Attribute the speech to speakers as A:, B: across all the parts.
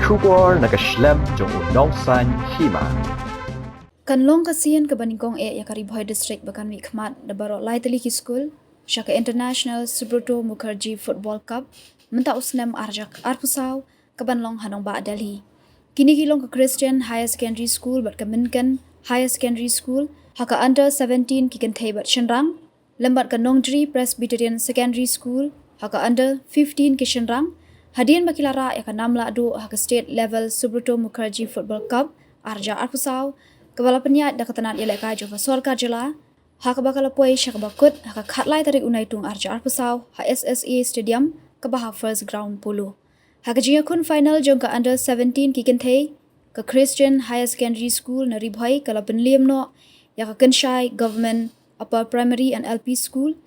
A: Shubor nakaslem jong unongsan Hima.
B: Kanlong kasian ke Baningkong yakari Bhoi district bakan Mihkhmat da baro lai tali ki Skul syaka international Subroto Mukherjee Football Cup menta usnem arjak arpusau ke Banlong Hanong Ba Delhi. Kini kilong ke Christian Higher Secondary School bat ke Minkan Higher Secondary School haka under 17 kikan thai bat Shenrang lembat ke Nongdri Presbyterian Secondary School haka under 15 ki Shenrang hadian bakilara yaka namla adu haka state level Subroto Mukherjee Football Cup arja arpusau Kepala Penyiat da ketenan ilek kaju ke Sorka Jylla, hak bakal puai syak bakut hak khatlai tarik unai tung arja arpusau ha SSA Stadium ke Baha First Ground Pulu. Hak jia kun final jong ke under 17 kikin thai ke Christian Higher Secondary School nari Bhoi kala penliam no ya ke Kenshai Government Upper Primary and LP School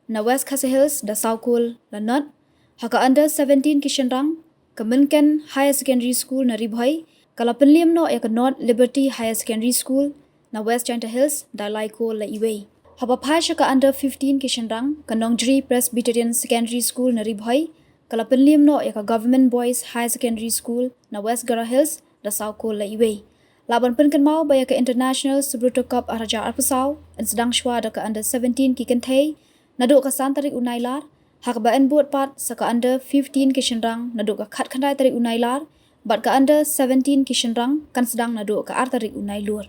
B: na West Khasi Hills da Skul la not hak under 17 kishenrang ke Minkan Higher Secondary School nari Bhoi Kala penliam no ya ke North Liberty Higher Secondary School na West Janta Hills da Laiko la Iway. Haba phai syaka under 15 kishenrang ke Nongdri Presbyterian Secondary School na Bhoi. Kala penliam no ya ke Government Boys Higher Secondary School na West Gara Hills da Sauko la Iway. Laban penken mau baya ke International Subroto Cup araja arpusau en sedang shwa da ke under 17 kiken thai na do ke san tarik unai lar hak ba en buat pat saka under 15 kishenrang na do ke khat khandai tarik unai lar Bat ke under 17 kishenrang kan sedang nadu ke artarik unai luar.